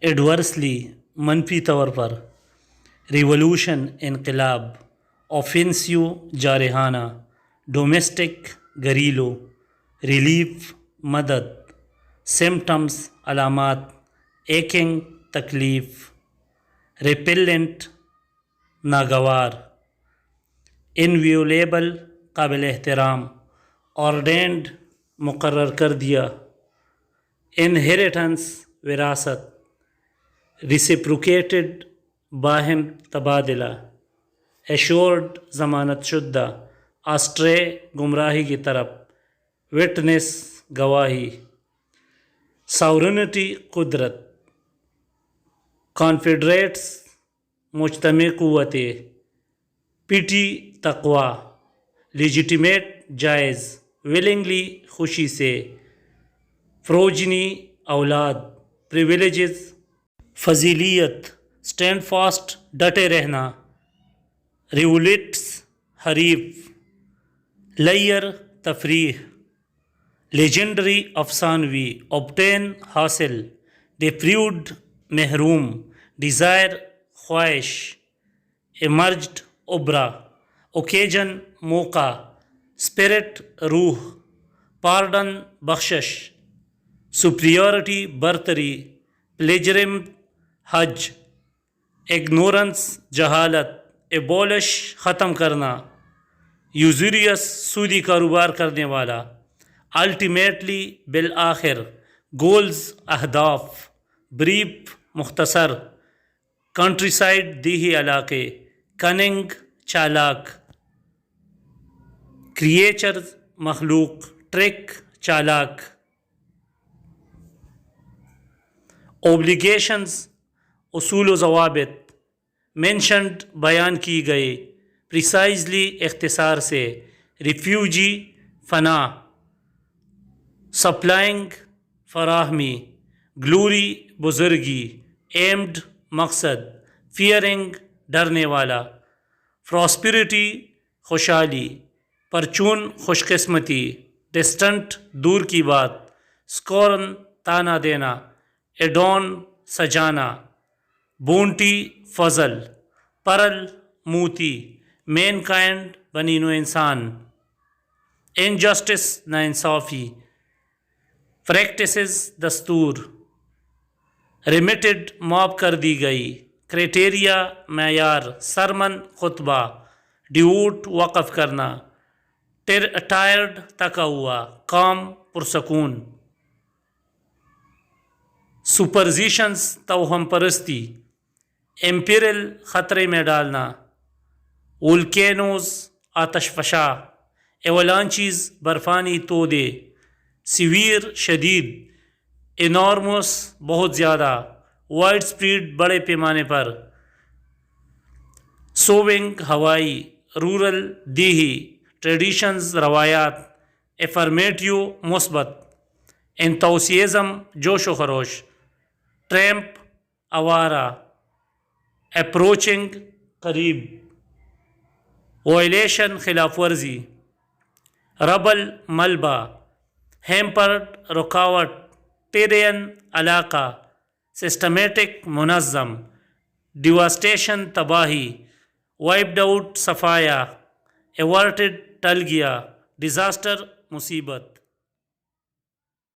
Adversely منفی طور پر، revolution انقلاب، اوفینسیو جارحانہ، ڈومیسٹک گریلو، ریلیف مدد، سمٹمز علامات، ایکنگ تکلیف، ریپیلنٹ ناگوار، انویولیبل قابل احترام، آرڈینڈ مقرر کر دیا، انہیریٹنس وراثت، ریسیپروکیٹڈ باہم تبادلہ، ایشورڈ ضمانت شدہ، آسٹرے گمراہی کی طرف، وٹنس گواہی، ساورنٹی قدرت، کانفیڈریٹس مجتمع قوتیں، پیٹی تقوی، لیجیٹیمیٹ جائز، ولنگلی خوشی سے، فروجنی اولاد، پریویلیجز فضیلیت، اسٹینڈ فاسٹ ڈٹے رہنا، ریولیٹس حریف، لیئر تفریح، لیجنڈری افسانوی، اوبٹین حاصل، ڈیپریوڈ محروم، ڈیزائر خواہش، ایمرجڈ ابھرا، اوکیجن موقع، اسپرٹ روح، پارڈن بخشش، سپریورٹی برتری، پلیجرم حج، اگنورنس جہالت، ایبولش ختم کرنا، یوزریس سودی کاروبار کرنے والا، الٹیمیٹلی بالآخر، گولز اہداف، بریف مختصر، کنٹری سائڈ دیہی علاقے، کننگ چالاک، کریچرز مخلوق، ٹرک چالاک، اوبلیگیشنز اصول و ضوابط، مینشنڈ بیان کی گئے، پریسائزلی اختصار سے، ریفیوجی پناہ، سپلائنگ فراہمی، گلوری بزرگی، ایمڈ مقصد، فیئرنگ ڈرنے والا، پراسپیرٹی خوشحالی، پرچون خوش قسمتی، ڈسٹنٹ دور کی بات، اسکورن تانا دینا، ایڈون سجانا، بونٹی فضل، پرل موتی، مین کائنڈ بنی نو انسان، انجسٹس ناانصافی، پریکٹسز دستور، ریمیٹڈ معاف کر دی گئی، کرائٹیریا معیار، سرمن خطبہ، ڈیوٹ وقف کرنا، ٹائرڈ تکا ہوا، کام پرسکون، سپرزیشنز توہم پرستی، امپیرل خطرے میں ڈالنا، وولکینوز آتش فشاں، ایولانچیز برفانی تودے، سیویر شدید، انارموس بہت زیادہ، وائڈ سپریڈ بڑے پیمانے پر، سوونگ ہوائی، رورل دیہی، ٹریڈیشنز روایات، افرمیٹیو مثبت، انتھوسیزم جوش و خروش، ٹریمپ آوارہ، اپروچنگ قریب، وائلیشن خلاف ورزی، ربل ملبہ، ہیمپرڈ رکاوٹ، ٹیرین علاقہ، سسٹمیٹک منظم، ڈیواسٹیشن تباہی، وائپڈ آؤٹ صفایا، ایورٹڈ ٹل گیا، ڈیزاسٹر مصیبت۔